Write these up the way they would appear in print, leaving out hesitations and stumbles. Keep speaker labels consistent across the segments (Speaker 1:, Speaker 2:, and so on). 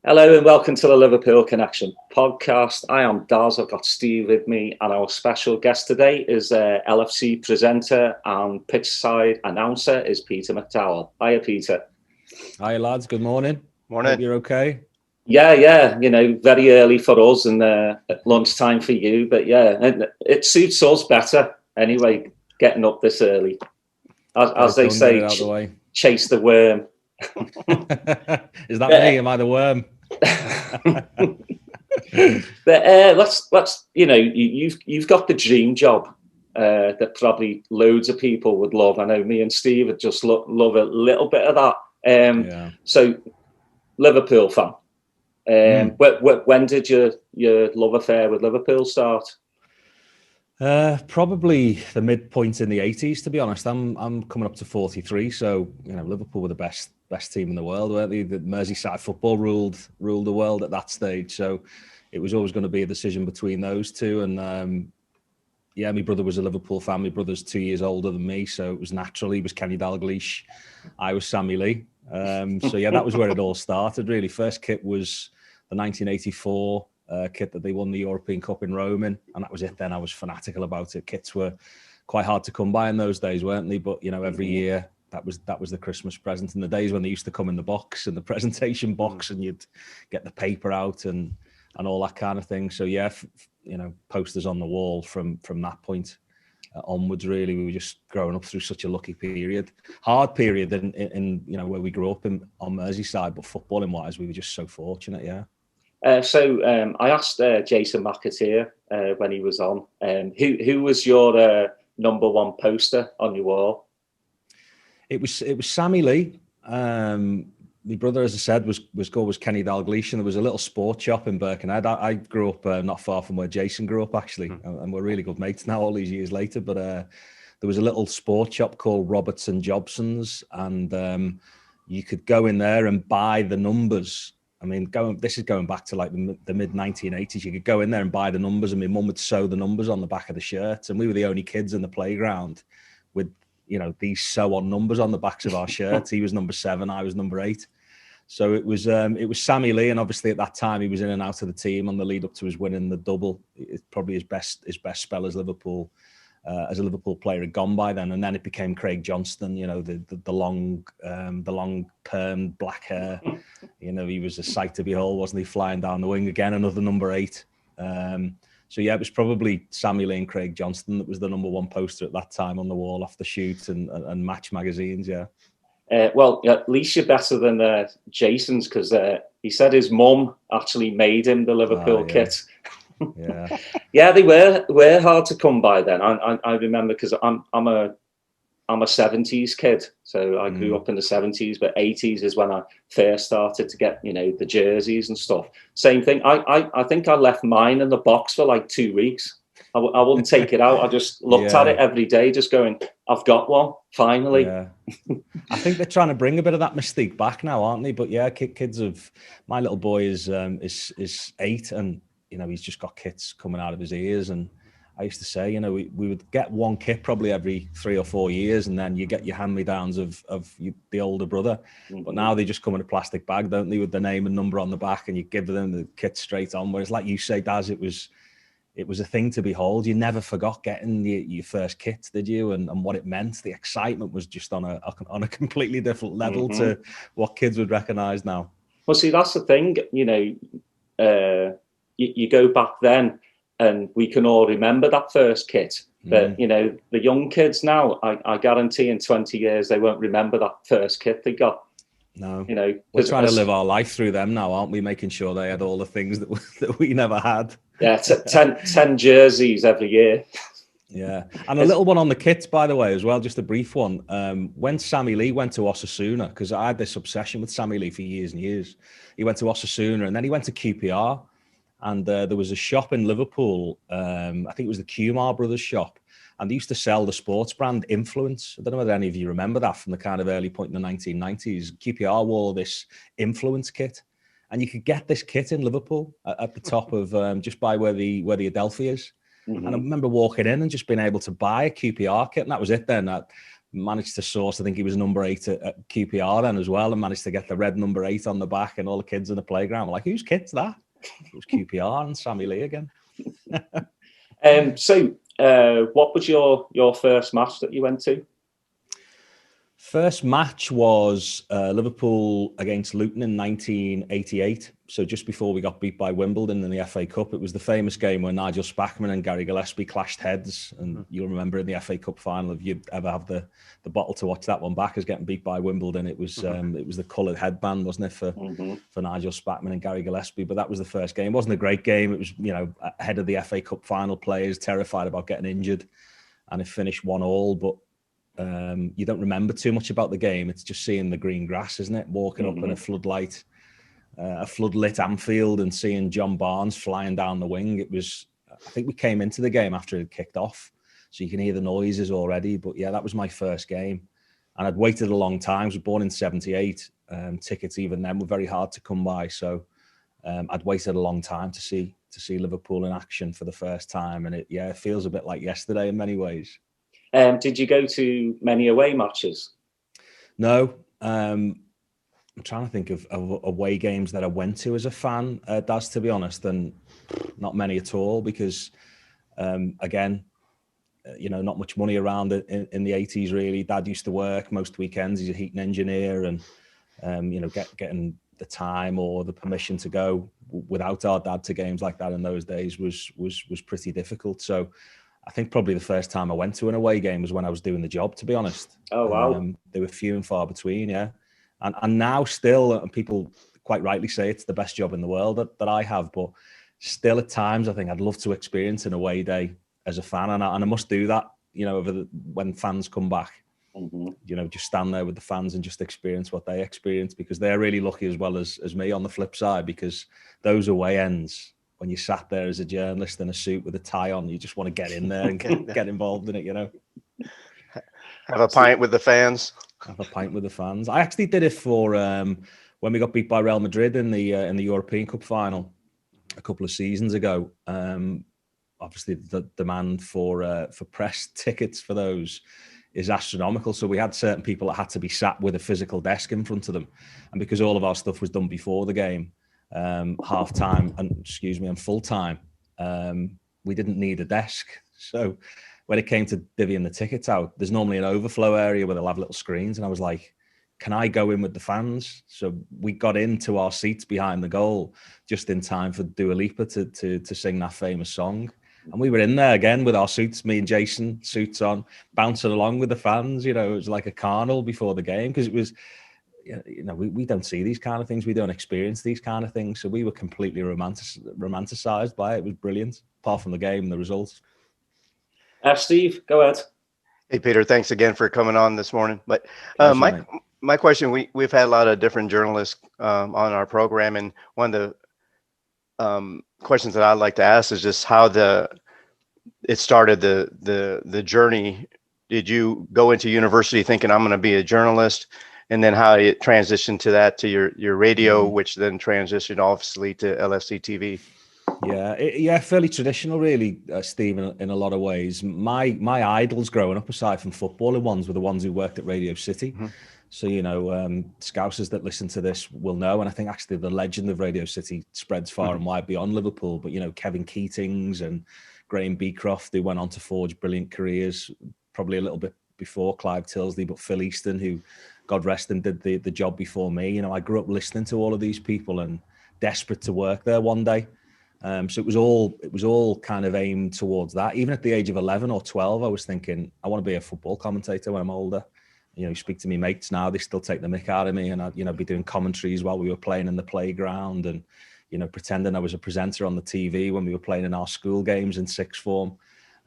Speaker 1: Hello and welcome to the Liverpool Connection podcast. I am Daz, I've got Steve with me, and our special guest today is LFC presenter and pitchside announcer is Peter McDowall. Hiya, Peter.
Speaker 2: Hi, lads. Good morning.
Speaker 3: Morning.
Speaker 2: Hope you're okay?
Speaker 1: Yeah. You know, very early for us and at lunchtime for you, but yeah, it suits us better anyway, getting up this early. As they say, chase the worm.
Speaker 2: Is that me? Am I the worm?
Speaker 1: But let's you know, you've got the dream job that probably loads of people would love. I know me and Steve would just love a little bit of that. So Liverpool fan. When did your love affair with Liverpool start?
Speaker 2: Probably the midpoint in the 80s, to be honest. I'm coming up to 43, so you know, Liverpool were the best team in the world, weren't they? The Merseyside football ruled the world at that stage, so it was always going to be a decision between those two. And yeah, my brother was a Liverpool fan. My brother's 2 years older than me, so it was natural. He was Kenny Dalglish, I was Sammy Lee. So yeah, that was where it all started, really. First kit was the 1984 kit that they won the European Cup in Rome in, and that was it then. I was fanatical about it. Kits were quite hard to come by in those days, weren't they? But you know, every year that was the Christmas present. In the days when they used to come in the box, in the presentation box, and you'd get the paper out and all that kind of thing. So yeah, you know, posters on the wall from that point onwards. Really, we were just growing up through such a lucky period, hard period in you know, where we grew up on Merseyside, but footballing wise, we were just so fortunate. Yeah.
Speaker 1: So I asked Jason McCartney when he was on, who was your number one poster on your wall?
Speaker 2: It was Sammy Lee. My brother, as I said, was Kenny Dalglish, and there was a little sport shop in Birkenhead. I grew up not far from where Jason grew up, actually, and we're really good mates now all these years later. But there was a little sport shop called Roberts and Jobson's, and you could go in there and buy the numbers. I mean, this is going back to like the mid 1980s. You could go in there and buy the numbers, and my mum would sew the numbers on the back of the shirts, and we were the only kids in the playground with, you know, these sew-on numbers on the backs of our shirts. He was number 7, I was number 8. So it was Sammy Lee, and obviously at that time he was in and out of the team on the lead up to his winning the double. It's probably his best spell as Liverpool. As a Liverpool player had gone by then, and then it became Craig Johnston. You know, the long permed black hair. You know, he was a sight to behold, wasn't he? Flying down the wing again, another number 8. So yeah, it was probably Sammy Lee and Craig Johnston that was the number one poster at that time on the wall off the shoot and Match magazines. Yeah.
Speaker 1: Well, at least you're better than Jason's, because he said his mum actually made him the Liverpool kit. Yeah, they were hard to come by then. I remember, because I'm a 70s kid, so I grew up in the 70s, but 80s is when I first started to get, you know, the jerseys and stuff. Same thing. I think I left mine in the box for like 2 weeks. I wouldn't take it out. I just looked at it every day, just going, I've got one finally. Yeah.
Speaker 2: I think they're trying to bring a bit of that mystique back now, aren't they? But yeah, kids of my little boy is 8, and you know, he's just got kits coming out of his ears. And I used to say, you know, we would get one kit probably every 3 or 4 years, and then you get your hand-me-downs of the older brother. But now they just come in a plastic bag, don't they, with the name and number on the back, and you give them the kit straight on. Whereas, like you say, Daz, it was a thing to behold. You never forgot getting your first kit, did you? And what it meant. The excitement was just on a completely different level to what kids would recognise now.
Speaker 1: Well, see, that's the thing. You know, you go back then, and we can all remember that first kit. But, you know, the young kids now, I guarantee in 20 years, they won't remember that first kit they got.
Speaker 2: No,
Speaker 1: you know,
Speaker 2: we're trying to live our life through them now, aren't we? Making sure they had all the things that we never had.
Speaker 1: Yeah, 10 jerseys every year.
Speaker 2: Yeah, and a little one on the kits, by the way, as well, just a brief one. When Sammy Lee went to Osasuna, because I had this obsession with Sammy Lee for years and years. He went to Osasuna, and then he went to QPR, and there was a shop in Liverpool, I think it was the Kumar Brothers shop, and they used to sell the sports brand Influence. I don't know whether any of you remember that from the kind of early point in the 1990s. QPR wore this Influence kit, and you could get this kit in Liverpool at the top of just by where the Adelphi is. And I remember walking in and just being able to buy a QPR kit, and that was it then. managed to source, I think he was number 8 at QPR then as well, and managed to get the red number 8 on the back, and all the kids in the playground were like, whose kid's that? It was QPR and Sammy Lee again.
Speaker 1: So what was your first match that you went to?
Speaker 2: First match was Liverpool against Luton in 1988. So just before we got beat by Wimbledon in the FA Cup. It was the famous game where Nigel Spackman and Gary Gillespie clashed heads. And you'll remember in the FA Cup final, if you ever have the bottle to watch that one back, as getting beat by Wimbledon. It was the coloured headband, wasn't it, for Nigel Spackman and Gary Gillespie. But that was the first game. It wasn't a great game. It was, ahead of the FA Cup final, players terrified about getting injured. And it finished 1-1. But you don't remember too much about the game. It's just seeing the green grass, isn't it? Walking up in a floodlit Anfield and seeing John Barnes flying down the wing. It was, I think we came into the game after it kicked off, so you can hear the noises already. But yeah, that was my first game, and I'd waited a long time. I was born in '78. Tickets even then were very hard to come by, so I'd waited a long time to see Liverpool in action for the first time, and it feels a bit like yesterday in many ways.
Speaker 1: Did you go to many away matches? No.
Speaker 2: I'm trying to think of away games that I went to as a fan, Daz, to be honest, and not many at all, because, again, not much money around in the 80s, really. Dad used to work most weekends. He's a heating engineer, and, getting the time or the permission to go without our dad to games like that in those days was pretty difficult. So I think probably the first time I went to an away game was when I was doing the job, to be honest.
Speaker 1: Oh, wow.
Speaker 2: They were few and far between, yeah. And now still, and people quite rightly say it's the best job in the world that I have, but still at times I think I'd love to experience an away day as a fan, and I must do that, when fans come back, just stand there with the fans and just experience what they experience, because they're really lucky as well as me on the flip side, because those away ends, when you sat there as a journalist in a suit with a tie on, you just want to get in there and get involved in it,
Speaker 3: Have a pint with the fans.
Speaker 2: Have a pint with the fans. I actually did it for when we got beat by Real Madrid in the European Cup final a couple of seasons ago. Obviously, the demand for press tickets for those is astronomical. So we had certain people that had to be sat with a physical desk in front of them, and because all of our stuff was done before the game, half time and full time, we didn't need a desk. So when it came to divvying the tickets out, there's normally an overflow area where they'll have little screens. And I was like, can I go in with the fans? So we got into our seats behind the goal just in time for Dua Lipa to sing that famous song. And we were in there again with our suits, me and Jason, suits on, bouncing along with the fans. It was like a carnival before the game, because it was, we don't see these kind of things. We don't experience these kind of things. So we were completely romanticized by it. It was brilliant, apart from the game and the results.
Speaker 1: Steve, go ahead.
Speaker 3: Hey, Peter, thanks again for coming on this morning. But my question, we've had a lot of different journalists on our program, and one of the questions that I'd like to ask is just how it started, the journey. Did you go into university thinking I'm going to be a journalist, and then how it transitioned to your radio, which then transitioned obviously to LFCTV?
Speaker 2: Yeah, fairly traditional, really, Steve, in a lot of ways. My idols growing up, aside from footballer ones, were the ones who worked at Radio City. So, Scousers that listen to this will know, and I think actually the legend of Radio City spreads far and wide beyond Liverpool. But, Kevin Keatings and Graham Beecroft, who went on to forge brilliant careers, probably a little bit before Clive Tilsley, but Phil Easton, who, God rest him, did the job before me. I grew up listening to all of these people and desperate to work there one day. So it was all kind of aimed towards that. Even at the age of 11 or 12, I was thinking, I want to be a football commentator when I'm older. Speak to me mates now, they still take the mick out of me, and I'd, be doing commentaries while we were playing in the playground, and, pretending I was a presenter on the TV when we were playing in our school games in sixth form,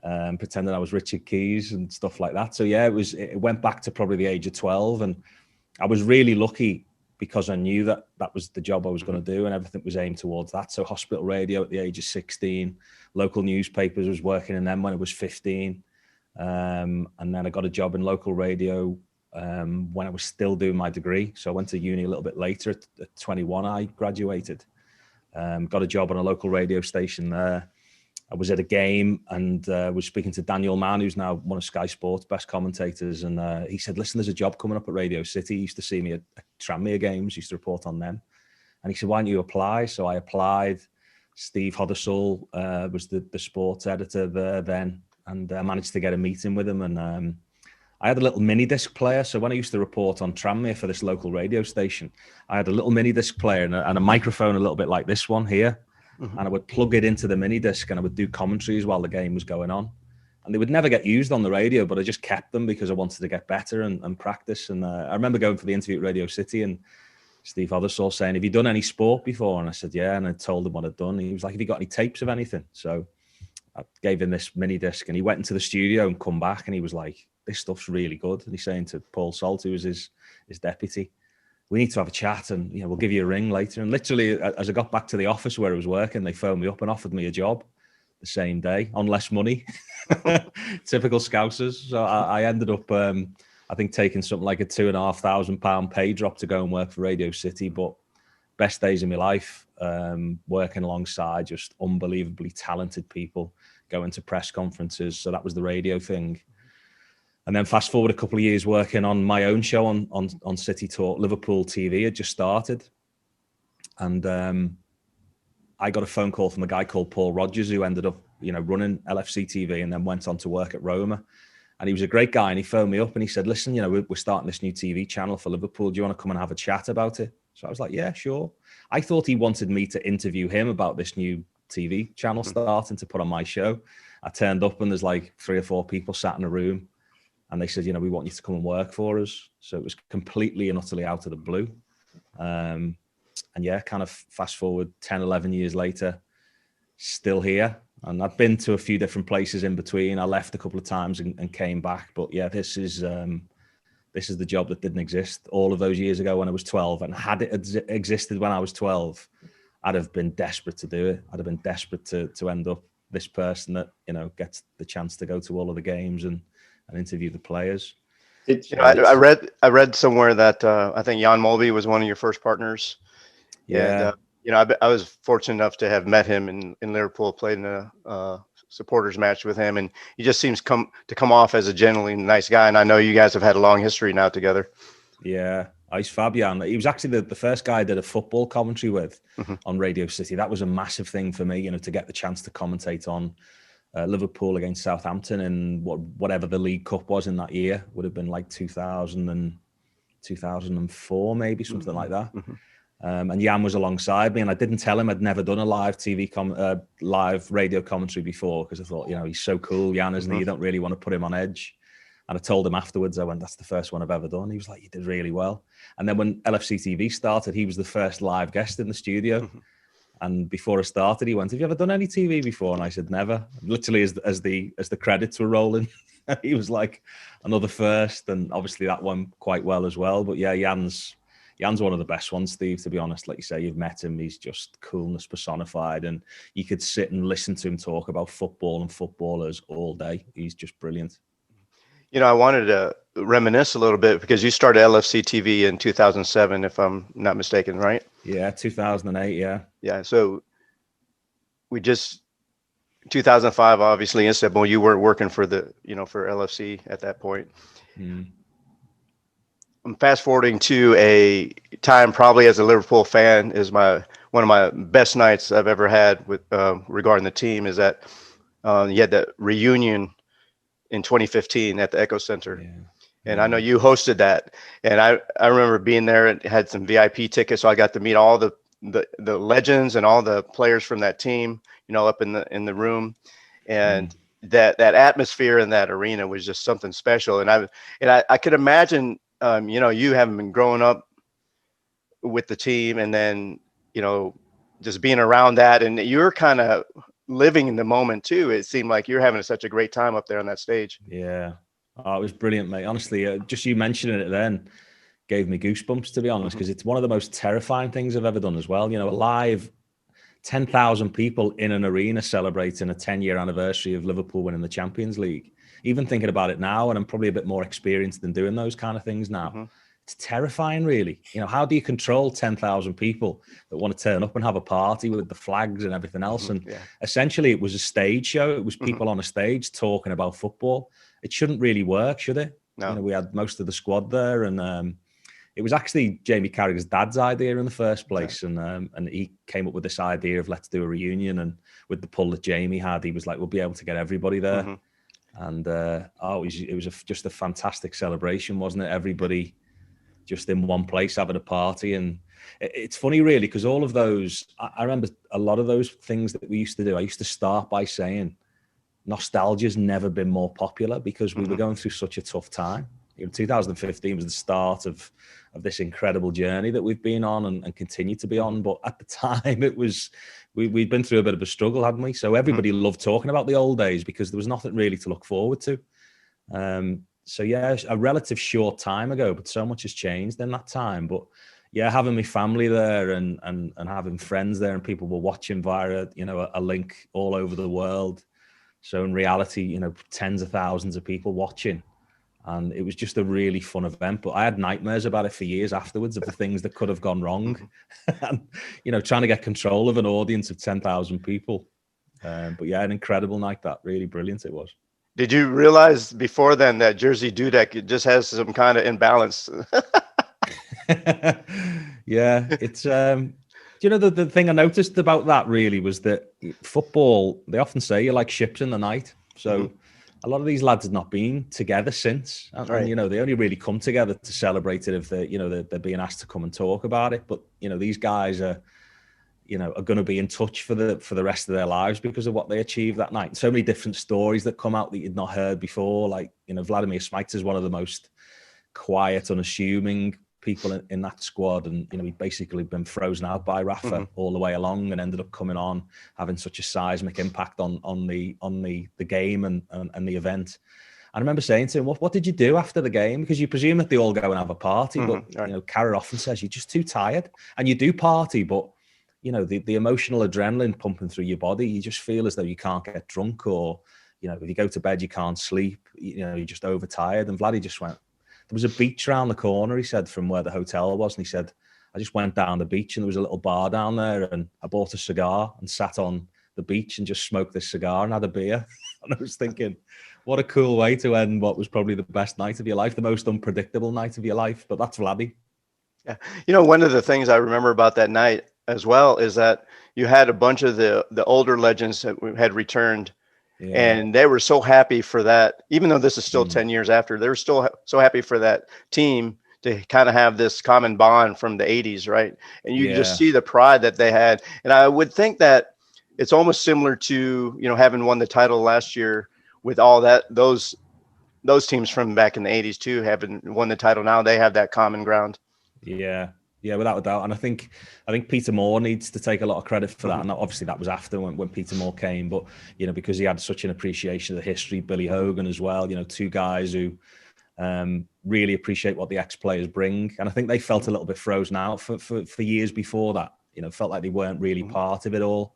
Speaker 2: pretending I was Richard Keys and stuff like that. So yeah, it went back to probably the age of 12, and I was really lucky, because I knew that was the job I was going to do, and everything was aimed towards that. So hospital radio at the age of 16, local newspapers, was working in them when I was 15. And then I got a job in local radio when I was still doing my degree. So I went to uni a little bit later. At 21, I graduated. Got a job on a local radio station there. I was at a game and was speaking to Daniel Mann, who's now one of Sky Sports' best commentators. And he said, listen, there's a job coming up at Radio City. He used to see me at Tranmere games, used to report on them. And he said, why don't you apply? So I applied. Steve Hoddesall was the sports editor there then. And I managed to get a meeting with him. And I had a little mini disc player. So when I used to report on Tranmere for this local radio station, I had a little mini disc player and a microphone a little bit like this one here. And I would plug it into the mini disc and I would do commentaries while the game was going on. And they would never get used on the radio, but I just kept them because I wanted to get better and practice. And I remember going for the interview at Radio City and Steve Hoddesall saying, have you done any sport before? And I said, yeah. And I told him what I'd done. He was like, have you got any tapes of anything? So I gave him this mini disc and he went into the studio and come back and he was like, this stuff's really good. And he's saying to Paul Salt, who was his deputy, we need to have a chat and, you know, we'll give you a ring later. And literally, as I got back to the office where I was working, they phoned me up and offered me a job the same day on less money. Typical Scousers. So I ended up, I think, taking something like a £2,500 pay drop to go and work for Radio City. But best days of my life, working alongside just unbelievably talented people, going to press conferences. So that was the radio thing. And then fast forward a couple of years working on my own show on City Talk. Liverpool TV had just started. And I got a phone call from a guy called Paul Rogers, who ended up, you know, running LFC TV and then went on to work at Roma. And he was a great guy. And he phoned me up and he said, listen, you know, we're starting this new TV channel for Liverpool. Do you want to come and have a chat about it? So I was like, yeah, sure. I thought he wanted me to interview him about this new TV channel starting to put on my show. I turned up and there's like 3 or 4 people sat in a room. And they said, you know, we want you to come and work for us. So it was completely and utterly out of the blue. And yeah, kind of fast forward 10, 11 years later, still here. And I've been to a few different places in between. I left a couple of times and came back. But yeah, this is the job that didn't exist all of those years ago when I was 12. And had it existed when I was 12, I'd have been desperate to do it. I'd have been desperate to end up this person that, you know, gets the chance to go to all of the games and interview the players.
Speaker 3: You know, I read somewhere that I think Jan Molby was one of your first partners.
Speaker 2: Yeah.
Speaker 3: And, you know, I was fortunate enough to have met him in Liverpool, played in a supporters match with him, and he just seems to come off as a genuinely nice guy. And I know you guys have had a long history now together.
Speaker 2: Yeah, he's Fabian. He was actually the first guy I did a football commentary with on Radio City. That was a massive thing for me, you know, to get the chance to commentate on Liverpool against Southampton and whatever the League Cup was in that year. Would have been like 2004, maybe something like that. And Jan was alongside me, and I didn't tell him I'd never done a live live radio commentary before, because I thought, you know, he's so cool, Jan, isn't he? You don't really want to put him on edge. And I told him afterwards, I went, that's the first one I've ever done. He was like, you did really well. And then when LFC TV started, he was the first live guest in the studio. And before I started, he went, have you ever done any TV before? And I said, never. Literally, as the credits were rolling, he was like, another first. And obviously that went quite well as well. But yeah, Jan's one of the best ones, Steve, to be honest. Like you say, you've met him. He's just coolness personified. And you could sit and listen to him talk about football and footballers all day. He's just brilliant.
Speaker 3: You know, I wanted to reminisce a little bit because you started LFC TV in 2007, if I'm not mistaken, right?
Speaker 2: Yeah, 2008, yeah.
Speaker 3: Yeah, so 2005, obviously, Istanbul, you weren't working for for LFC at that point. I'm fast forwarding to a time probably as a Liverpool fan is one of my best nights I've ever had with regarding the team is that you had that reunion in 2015 at the Echo Center.
Speaker 2: Yeah.
Speaker 3: And I know you hosted that. And I remember being there and had some VIP tickets. So I got to meet all the legends and all the players from that team, you know, up in the room. And that atmosphere in that arena was just something special. And I could imagine, you know, you having been growing up with the team and then, you know, just being around that, and you're kind of living in the moment too. It seemed like you're having such a great time up there on that stage.
Speaker 2: Yeah. Oh, it was brilliant, mate. Honestly, just you mentioning it then gave me goosebumps, to be honest, because it's one of the most terrifying things I've ever done as well. You know, a live 10,000 people in an arena celebrating a 10-year anniversary of Liverpool winning the Champions League. Even thinking about it now, and I'm probably a bit more experienced than doing those kind of things now, it's terrifying, really. You know, how do you control 10,000 people that want to turn up and have a party with the flags and everything else? And essentially, it was a stage show. It was people on a stage talking about football. It shouldn't really work, should it?
Speaker 3: No.
Speaker 2: You know, we had most of the squad there, and it was actually Jamie Carragher's dad's idea in the first place, and he came up with this idea of let's do a reunion. And with the pull that Jamie had, he was like, we'll be able to get everybody there. And it was just a fantastic celebration, wasn't it? Everybody just in one place having a party. And it's funny, really, because all of those, I remember a lot of those things that we used to do. I used to start by saying nostalgia's never been more popular because we were going through such a tough time. You know, 2015 was the start of this incredible journey that we've been on and continue to be on. But at the time, it was we'd been through a bit of a struggle, hadn't we? So everybody loved talking about the old days because there was nothing really to look forward to. So yeah, a relative short time ago, but so much has changed in that time. But yeah, having my family there and having friends there, and people were watching via a link all over the world. So in reality, tens of thousands of people watching. And it was just a really fun event. But I had nightmares about it for years afterwards of the things that could have gone wrong. And, trying to get control of an audience of 10,000 people. But yeah, an incredible night, that. Really brilliant it was.
Speaker 3: Did you realize before then that Jersey Dodec, it just has some kind of imbalance?
Speaker 2: Yeah, it's... the thing I noticed about that really was that football, they often say you're like ships in the night. So... a lot of these lads have not been together since, and they only really come together to celebrate it if they're being asked to come and talk about it. But these guys are going to be in touch for the rest of their lives because of what they achieved that night. And so many different stories that come out that you'd not heard before. Like Vladimir Smites is one of the most quiet, unassuming people in that squad, and he'd basically been frozen out by Rafa all the way along, and ended up coming on, having such a seismic impact on the game and the event. I remember saying to him, what did you do after the game? Because you presume that they all go and have a party, but Carragher often says you're just too tired, and you do party, but the emotional adrenaline pumping through your body, you just feel as though you can't get drunk, or if you go to bed you can't sleep, you're just overtired. And Vladdy just went, there was a beach around the corner, he said, from where the hotel was. And he said, I just went down the beach and there was a little bar down there, and I bought a cigar and sat on the beach and just smoked this cigar and had a beer. And I was thinking, what a cool way to end what was probably the best night of your life, the most unpredictable night of your life. But that's Vladdy.
Speaker 3: Yeah. One of the things I remember about that night as well is that you had a bunch of the older legends that had returned. Yeah. And they were so happy for that, even though this is still 10 years after, they were still so happy for that team to kind of have this common bond from the 80s, right? And you just see the pride that they had. And I would think that it's almost similar to, having won the title last year with all that, those teams from back in the 80s too, having won the title. Now they have that common ground.
Speaker 2: Yeah, without a doubt. And I think Peter Moore needs to take a lot of credit for that. And obviously that was after when Peter Moore came, but because he had such an appreciation of the history. Billy Hogan as well, two guys who really appreciate what the ex-players bring. And I think they felt a little bit frozen out for years before that. Felt like they weren't really part of it all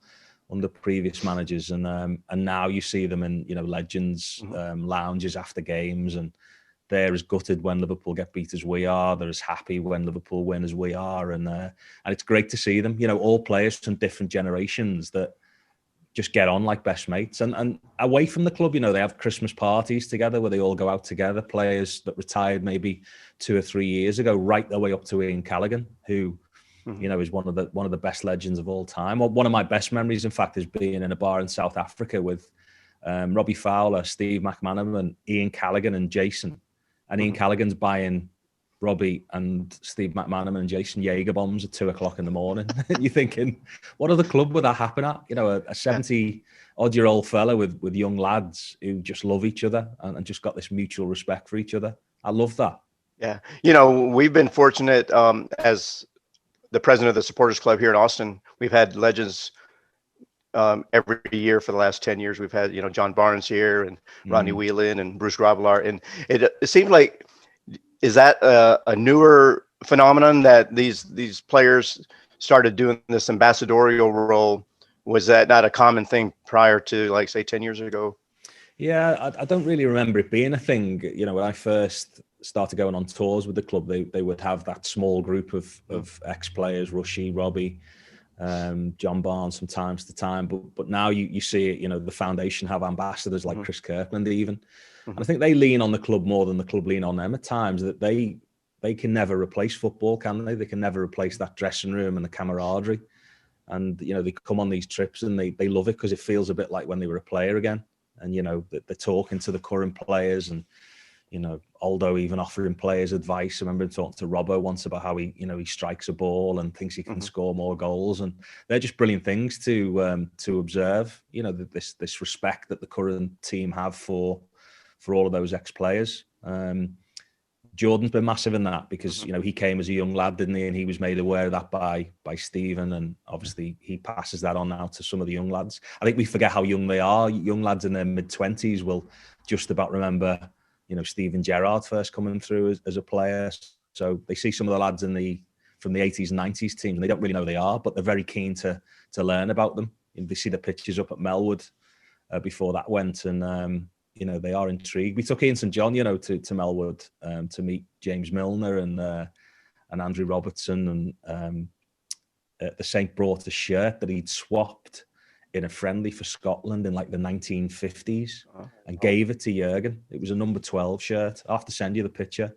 Speaker 2: under previous managers. And now you see them in legends lounges after games, and they're as gutted when Liverpool get beat as we are. They're as happy when Liverpool win as we are. And it's great to see them, all players from different generations that just get on like best mates. And away from the club, they have Christmas parties together where they all go out together. Players that retired maybe 2 or 3 years ago, right the way up to Ian Callaghan, who, is one of the best legends of all time. One of my best memories, in fact, is being in a bar in South Africa with Robbie Fowler, Steve McManaman, Ian Callaghan and Jason. And Ian Callaghan's buying Robbie and Steve McManaman and Jason Jaeger bombs at 2:00 in the morning. You're thinking, what other club would that happen at? A 70-odd-year-old fella with young lads who just love each other and just got this mutual respect for each other. I love that.
Speaker 3: Yeah. We've been fortunate as the president of the Supporters Club here in Austin. We've had legends every year for the last 10 years. We've had, John Barnes here and Rodney Whelan and Bruce Grobbelaar. And it seems like, is that a newer phenomenon that these players started doing this ambassadorial role? Was that not a common thing prior to, like, say, 10 years ago?
Speaker 2: Yeah, I don't really remember it being a thing. When I first started going on tours with the club, they would have that small group of ex-players, Rushy, Robbie, John Barnes from time to time. But now you see it, you know, the foundation have ambassadors like Chris Kirkland even. And I think they lean on the club more than the club lean on them at times, that they can never replace football, can they? They can never replace that dressing room and the camaraderie. And, you know, they come on these trips and they love it because it feels a bit like when they were a player again. And, you know, they're talking to the current players and, you know, Aldo even offering players advice. I remember talking to Robbo once about how he strikes a ball and thinks he can score more goals. And they're just brilliant things to observe, you know, this respect that the current team have for all of those ex-players. Jordan's been massive in that because, you know, he came as a young lad, didn't he? And he was made aware of that by Stephen. And obviously he passes that on now to some of the young lads. I think we forget how young they are. Young lads in their mid-20s will just about remember, you know, Steven Gerrard first coming through as a player. So they see some of the lads from the 80s and 90s teams, and they don't really know who they are, but they're very keen to learn about them. And they see the pictures up at Melwood before that went, and you know, they are intrigued. We took Ian St John, you know, to Melwood to meet James Milner and Andrew Robertson, and the Saint brought a shirt that he'd swapped in a friendly for Scotland in like the 1950s and gave it to Jurgen. It was a number 12 shirt. I'll have to send you the picture.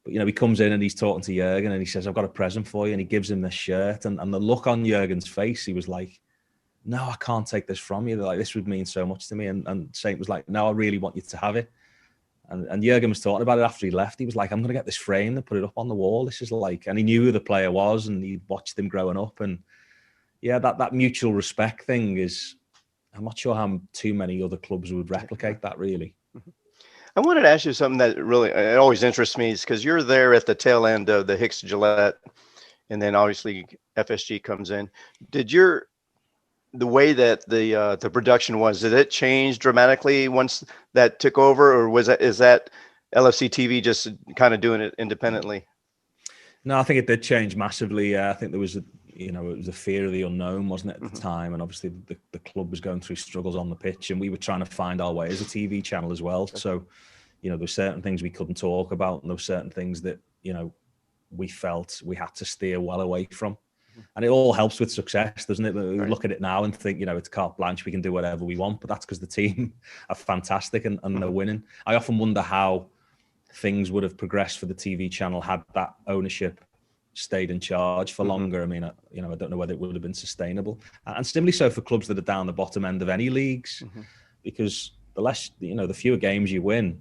Speaker 2: But, you know, he comes in and he's talking to Jurgen and he says, I've got a present for you. And he gives him this shirt. And the look on Jurgen's face, he was like, no, I can't take this from you. They're like, this would mean so much to me. And Saint was like, no, I really want you to have it. And Jurgen was talking about it after he left. He was like, I'm going to get this framed and put it up on the wall. This is like, and he knew who the player was and he watched him growing up. And yeah, that mutual respect thing is, I'm not sure how too many other clubs would replicate that really.
Speaker 3: I wanted to ask you something that really, it always interests me, is because you're there at the tail end of the Hicks Gillette, and then obviously FSG comes in. Did the way that the production was, did it change dramatically once that took over, or is that LFC TV just kind of doing it independently?
Speaker 2: No, I think it did change massively. I think there was it was a fear of the unknown, wasn't it, at the time? And obviously the club was going through struggles on the pitch, and we were trying to find our way as a TV channel as well. So, you know, there were certain things we couldn't talk about, and there were certain things that, you know, we felt we had to steer well away from. And it all helps with success, doesn't it? We look at it now and think, you know, it's carte blanche, we can do whatever we want, but that's because the team are fantastic and they're winning. I often wonder how things would have progressed for the TV channel had that ownership stayed in charge for longer. I mean, you know, I don't know whether it would have been sustainable. And similarly so for clubs that are down the bottom end of any leagues, because the less, you know, the fewer games you win,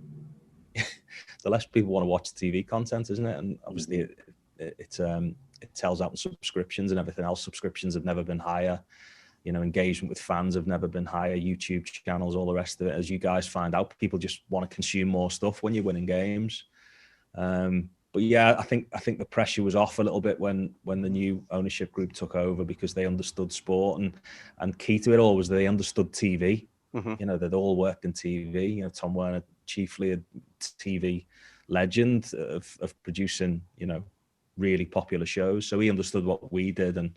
Speaker 2: the less people want to watch the TV content, isn't it? And obviously it tells out in subscriptions and everything else. Subscriptions have never been higher. You know, engagement with fans have never been higher. YouTube channels, all the rest of it. As you guys find out, people just want to consume more stuff when you're winning games. But yeah, I think the pressure was off a little bit when the new ownership group took over, because they understood sport, and key to it all was they understood TV. You know, they'd all worked in TV. You know, Tom Werner, chiefly a TV legend of producing, you know, really popular shows. So he understood what we did and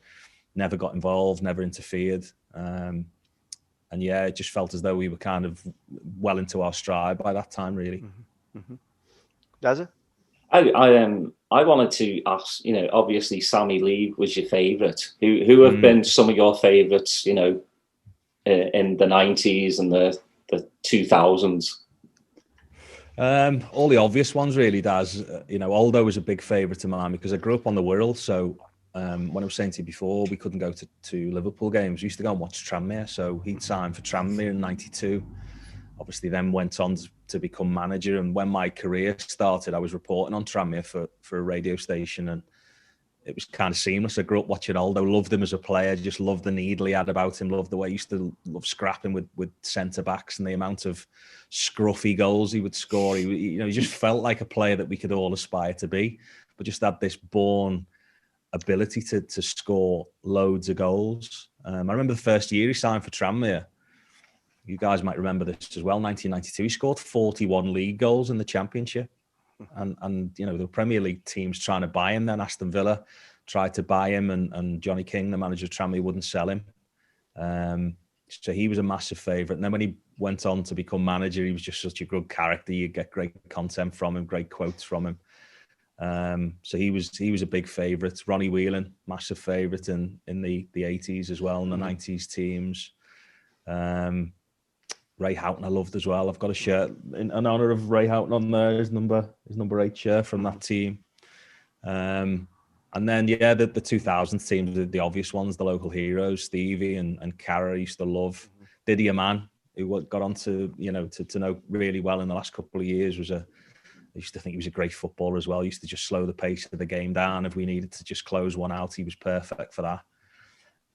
Speaker 2: never got involved, never interfered. And yeah, it just felt as though we were kind of well into our stride by that time, really.
Speaker 3: Does it?
Speaker 1: I wanted to ask, you know, obviously Sammy Lee was your favourite. Who have been some of your favourites, you know, in the 90s and the 2000s?
Speaker 2: All the obvious ones, really, Daz. You know, Aldo was a big favourite of mine because I grew up on the Wirral. So when I was saying to you before, we couldn't go to Liverpool games. We used to go and watch Tranmere. So he'd signed for Tranmere in '92. Obviously, then went on to become manager. And when my career started, I was reporting on Tranmere for a radio station, and it was kind of seamless. I grew up watching Aldo, loved him as a player, just loved the needle he had about him, loved the way he used to love scrapping with centre-backs and the amount of scruffy goals he would score. He just felt like a player that we could all aspire to be, but just had this born ability to score loads of goals. I remember the first year he signed for Tranmere. You guys might remember this as well, 1992. He scored 41 league goals in the Championship. And you know, the Premier League teams trying to buy him then. Aston Villa tried to buy him, and Johnny King, the manager of Tranmere, wouldn't sell him. So he was a massive favourite. And then when went on to become manager. He was just such a good character. You get great content from him, great quotes from him. So he was a big favourite. Ronnie Whelan, massive favourite in the 80s as well, and the 90s teams. Ray Houghton I loved as well. I've got a shirt in honour of Ray Houghton on there, his number 8 shirt from that team. And then, yeah, the 2000s teams, the obvious ones, the local heroes, Stevie and Cara, I used to love. Didier Mann, who got on to, to know really well in the last couple of years, I used to think he was a great footballer as well. He used to just slow the pace of the game down. If we needed to just close one out, he was perfect for that.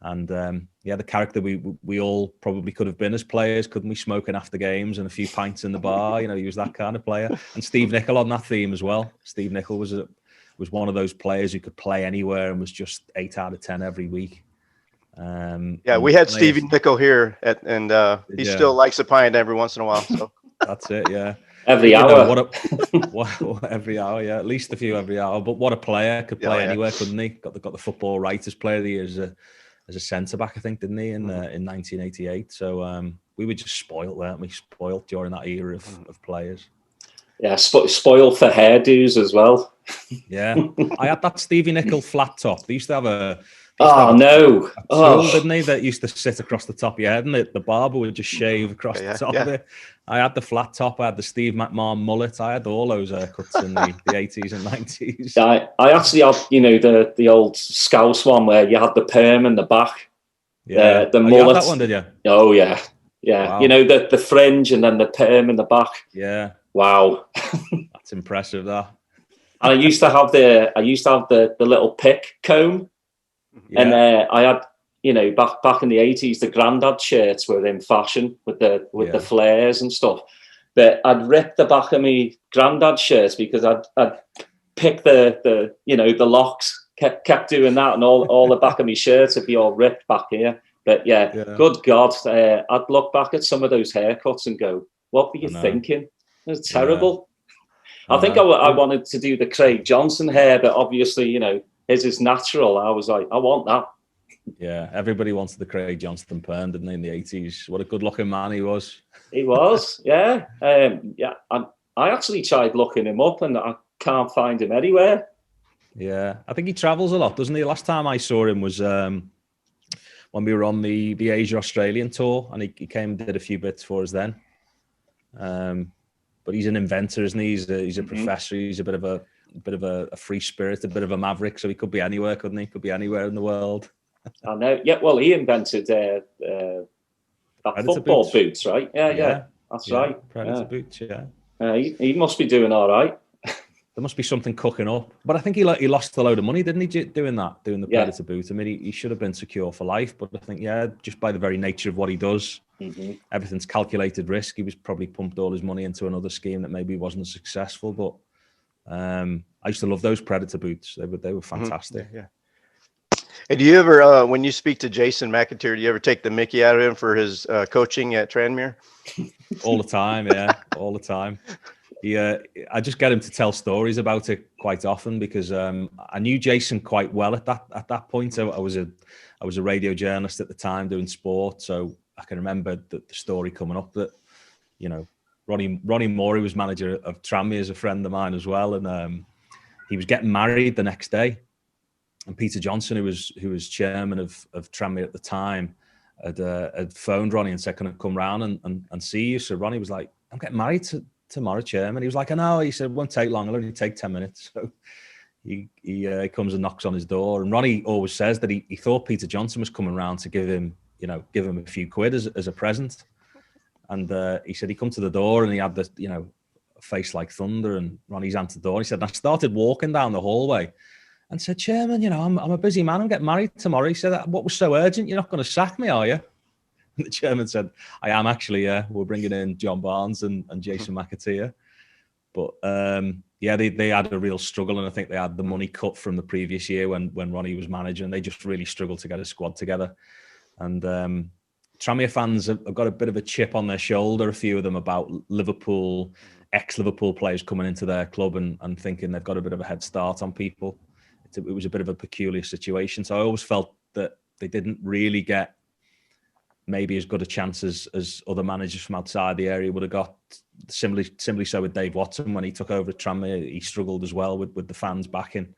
Speaker 2: And, the character we all probably could have been as players, couldn't we? Smoking after games and a few pints in the bar. He was that kind of player. And Steve Nicol on that theme as well. Steve Nicol was one of those players who could play anywhere and was just 8 out of 10 every week.
Speaker 3: We had Stevie Nicol here, and he still likes a pint every once in a while. So
Speaker 2: that's it, yeah.
Speaker 1: Every hour.
Speaker 2: Every hour, yeah. At least a few every hour. But what a player! Could play anywhere, couldn't he? Got the Football Writers Player of the Year as a centre back, I think, didn't he? In 1988. So we were just spoilt, weren't we? Spoilt during that era of players. Yeah,
Speaker 1: spoiled for hairdos as well.
Speaker 2: Yeah, I had that Stevie Nicol flat top. They used to have a
Speaker 1: tool,
Speaker 2: didn't they, that used to sit across the top of your head, and the barber would just shave across the top of it. I had the flat top. I had the Steve McMahon mullet. I had all those haircuts in the 80s and 90s.
Speaker 1: I actually had, the old Scouse one where you had the perm in the back.
Speaker 2: Yeah,
Speaker 1: the mullet.
Speaker 2: You had that one, did you?
Speaker 1: Oh yeah, yeah. Wow. The fringe and then the perm in the back.
Speaker 2: Yeah.
Speaker 1: Wow.
Speaker 2: That's impressive, that.
Speaker 1: And I used to have the little pick comb. Yeah. And I had, back in the 80s, the Grandad shirts were in fashion with the flares and stuff. But I'd rip the back of my Grandad shirts because I'd pick the locks, kept doing that, and all the back of my shirts would be all ripped back here. But good God, I'd look back at some of those haircuts and go, what were you thinking? It was terrible. I think I wanted to do the Craig Johnson hair, but obviously, his is natural. I was like, I want that.
Speaker 2: Yeah, everybody wanted the Craig Johnson perm, didn't they, in the 80s? What a good-looking man he was.
Speaker 1: He was, yeah. I actually tried looking him up, and I can't find him anywhere.
Speaker 2: Yeah, I think he travels a lot, doesn't he? Last time I saw him was when we were on the Asia-Australian tour, and he came and did a few bits for us then. But he's an inventor, isn't he? He's a professor. He's a bit of a free spirit, a bit of a maverick. So he could be anywhere, couldn't he? Could be anywhere in the world.
Speaker 1: I know. Yeah. Well, he invented that football boots, right? Yeah. That's right.
Speaker 2: Predator boots. Yeah.
Speaker 1: He must be doing all right.
Speaker 2: There must be something cooking up. But I think he lost a load of money, didn't he? Doing the Predator boot. I mean, he should have been secure for life. But I think, just by the very nature of what he does. Mm-hmm. Everything's calculated risk. He was probably pumped all his money into another scheme that maybe wasn't successful. But I used to love those Predator boots. They were fantastic.
Speaker 3: Yeah. And do you ever, when you speak to Jason McAteer, do you ever take the mickey out of him for his coaching at Tranmere?
Speaker 2: All the time, all the time. I just get him to tell stories about it quite often because I knew Jason quite well at that point. I was a radio journalist at the time doing sport, so I can remember the story coming up that, Ronnie Moore, who was manager of Tranmere, is a friend of mine as well, and he was getting married the next day, and Peter Johnson, who was chairman of Tranmere at the time, had phoned Ronnie and said, "Can I come round and see you?" So Ronnie was like, "I'm getting married tomorrow, chairman." He was like, "I know." He said, "It won't take long. It'll only take 10 minutes." So he comes and knocks on his door, and Ronnie always says that he thought Peter Johnson was coming round to give him a few quid as a present. And he said he come to the door and he had this, a face like thunder, and Ronnie's answered the door. He said, I started walking down the hallway and said, "Chairman, I'm a busy man. I'm getting married tomorrow." He said, "What was so urgent? You're not going to sack me, are you?" And the chairman said, "I am actually, yeah. We're bringing in John Barnes and Jason McAteer." But they had a real struggle, and I think they had the money cut from the previous year when Ronnie was manager, and they just really struggled to get a squad together. And Tranmere fans have got a bit of a chip on their shoulder, a few of them, about Liverpool, ex-Liverpool players coming into their club and thinking they've got a bit of a head start on people. It was a bit of a peculiar situation. So I always felt that they didn't really get maybe as good a chance as other managers from outside the area would have got. Similarly so with Dave Watson when he took over at Tranmere. He struggled as well with the fans backing,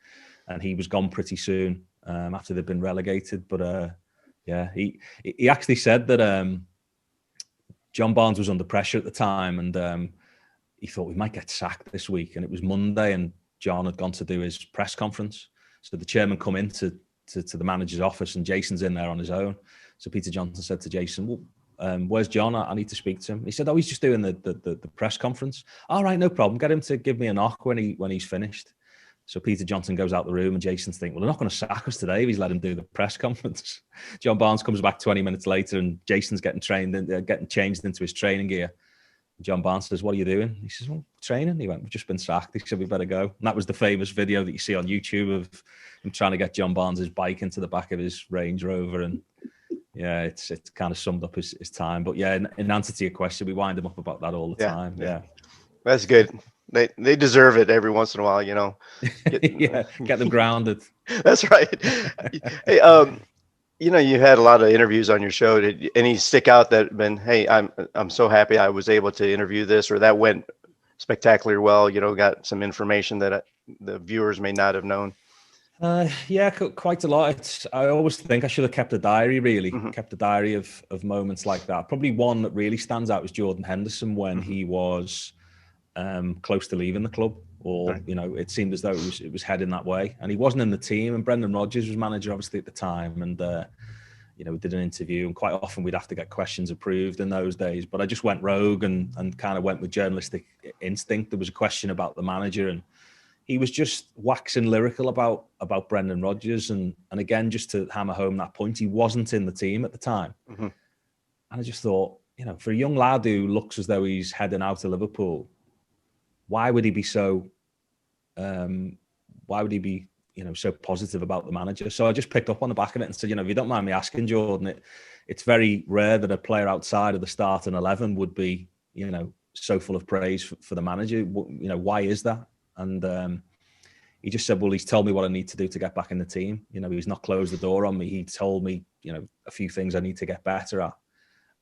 Speaker 2: and he was gone pretty soon after they'd been relegated. But he actually said that John Barnes was under pressure at the time, and he thought we might get sacked this week. And it was Monday, and John had gone to do his press conference. So the chairman come into the manager's office, and Jason's in there on his own. So Peter Johnson said to Jason, well, where's John? I need to speak to him. He said, oh, he's just doing the press conference. All right, no problem. Get him to give me a knock when he's finished. So Peter Johnson goes out the room, and Jason's thinking, well, they're not going to sack us today if he's let him do the press conference. John Barnes comes back 20 minutes later, and Jason's getting changed into his training gear. John Barnes says, what are you doing? He says, well, training. He went, we've just been sacked. He said, we better go. And that was the famous video that you see on YouTube of him trying to get John Barnes' bike into the back of his Range Rover. And yeah, it's kind of summed up his time. But yeah, in answer to your question, we wind him up about that all the time. Yeah.
Speaker 3: That's good. They deserve it every once in a while,
Speaker 2: Get them grounded.
Speaker 3: That's right. Hey, you had a lot of interviews on your show. Did any stick out that been, hey, I'm so happy I was able to interview this, or that went spectacularly well, got some information that the viewers may not have known?
Speaker 2: Yeah, quite a lot. I always think I should have kept a diary, really. Kept a diary of moments like that. Probably one that really stands out was Jordan Henderson when he was close to leaving the club, or it seemed as though it was heading that way, and he wasn't in the team. And Brendan Rodgers was manager obviously at the time, and we did an interview, and quite often we'd have to get questions approved in those days. But I just went rogue and kind of went with journalistic instinct. There was a question about the manager, and he was just waxing lyrical about Brendan Rodgers, and again, just to hammer home that point, he wasn't in the team at the time. And I just thought, for a young lad who looks as though he's heading out to Liverpool, why would he be so so positive about the manager? So I just picked up on the back of it and said, if you don't mind me asking, Jordan, it's very rare that a player outside of the starting 11 would be, so full of praise for the manager. Why is that? And he just said, well, he's told me what I need to do to get back in the team. He's not closed the door on me. He told me, a few things I need to get better at.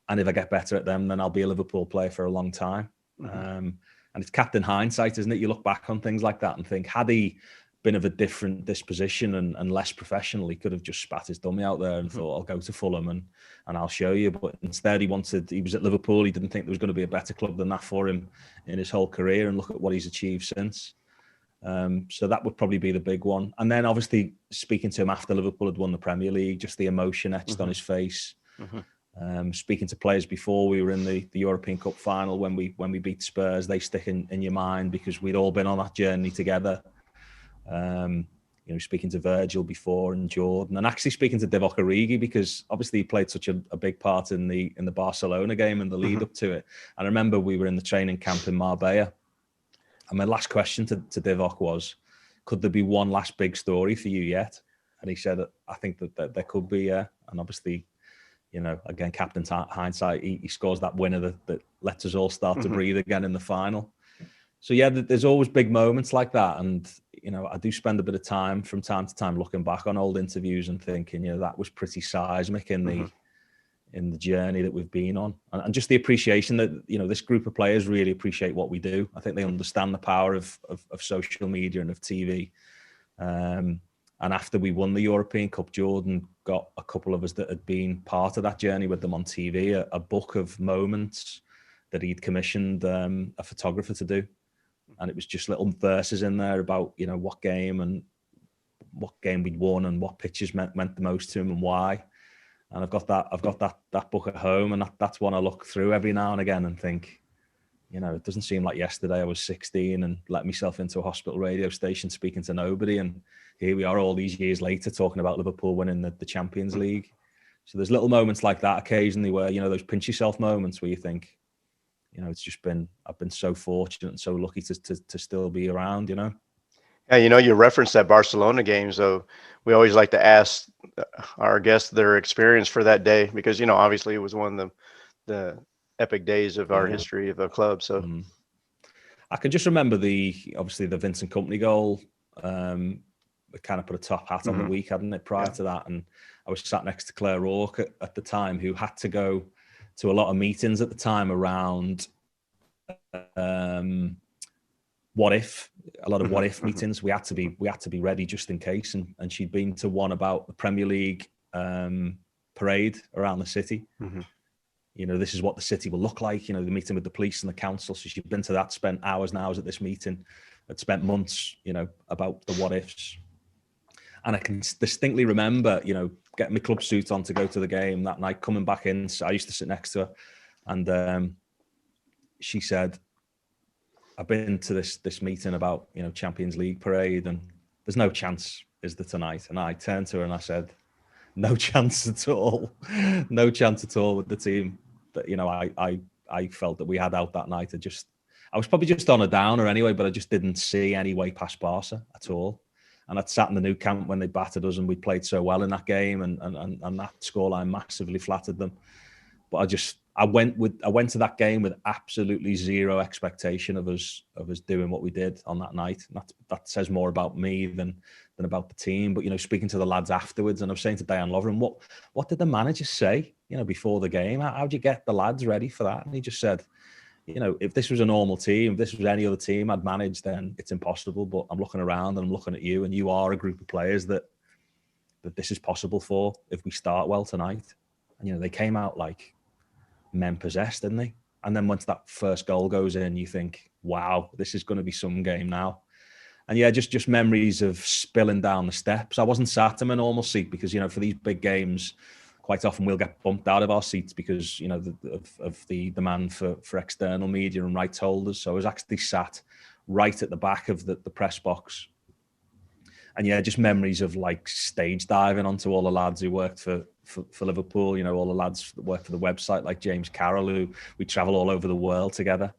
Speaker 2: And if I get better at them, then I'll be a Liverpool player for a long time. And it's captain hindsight, isn't it? You look back on things like that and think, had he been of a different disposition and less professional, he could have just spat his dummy out there and thought, I'll go to Fulham and I'll show you. But instead, he was at Liverpool. He didn't think there was going to be a better club than that for him in his whole career. And look at what he's achieved since. So that would probably be the big one. And then obviously speaking to him after Liverpool had won the Premier League, just the emotion etched on his face. Speaking to players before we were in the European Cup final when we beat Spurs, they stick in your mind because we'd all been on that journey together. Speaking to Virgil before and Jordan, and actually speaking to Divock Origi, because obviously he played such a big part in the Barcelona game and the lead up to it. And I remember we were in the training camp in Marbella, and my last question to Divock was, could there be one last big story for you yet? And he said, I think that there could be, yeah. And obviously, again, captain hindsight, he scores that winner that lets us all start to breathe again in the final. So yeah, there's always big moments like that. And, I do spend a bit of time from time to time looking back on old interviews and thinking, that was pretty seismic in the journey that we've been on. And just the appreciation that, this group of players really appreciate what we do. I think they understand the power of social media and of TV. And after we won the European Cup, Jordan got a couple of us that had been part of that journey with them on TV, a book of moments that he'd commissioned a photographer to do. And it was just little verses in there about, what game we'd won and what pictures meant the most to him and why. And I've got that book at home, and that's one I look through every now and again and think, it doesn't seem like yesterday I was 16 and let myself into a hospital radio station speaking to nobody. And here we are all these years later talking about Liverpool winning the Champions League. So there's little moments like that occasionally where, those pinch yourself moments where you think, I've been so fortunate and so lucky to still be around,
Speaker 3: Yeah, you referenced that Barcelona game, so we always like to ask our guests their experience for that day because, obviously it was one of the epic days of our history of the club. So
Speaker 2: I can just remember obviously the Vincent Kompany goal. kind of put a top hat on the week, hadn't it, prior to that? And I was sat next to Claire Rourke at the time, who had to go to a lot of meetings at the time around what if, a lot of what if meetings. We had to be ready just in case. And she'd been to one about the Premier League parade around the city. You know, this is what the city will look like, you know, the meeting with the police and the council. So she'd been to that, spent hours and hours at this meeting, had spent months, you know, about the what ifs. And I can distinctly remember, you know, getting my club suit on to go to the game that night, coming back in. So I used to sit next to her, and she said, I've been to this meeting about, you know, Champions League parade, and there's no chance, is there, tonight? And I turned to her and I said, no chance at all. No chance at all with the team that, you know, I felt that we had out that night. I was probably just on a downer anyway, but I just didn't see any way past Barca at all. And I'd sat in the new camp when they battered us, and we played so well in that game, and that scoreline massively flattered them. But I went to that game with absolutely zero expectation of us doing what we did on that night. And that says more about me than about the team. But, you know, speaking to the lads afterwards, and I was saying to Diane Lovren, what did the manager say, you know, before the game? How'd you get the lads ready for that? And he just said, you know, if this was a normal team, if this was any other team I'd managed, then it's impossible. But I'm looking around and I'm looking at you, and you are a group of players that this is possible for if we start well tonight. And, you know, they came out like men possessed, didn't they? And then once that first goal goes in, you think, wow, this is going to be some game now. And yeah, just memories of spilling down the steps. I wasn't sat in my normal seat because, you know, for these big games, quite often we'll get bumped out of our seats because, you know, of the demand for external media and rights holders. So I was actually sat right at the back of the press box. And yeah, just memories of like stage diving onto all the lads who worked for Liverpool, you know, all the lads that worked for the website, like James Carroll, who we travel all over the world together.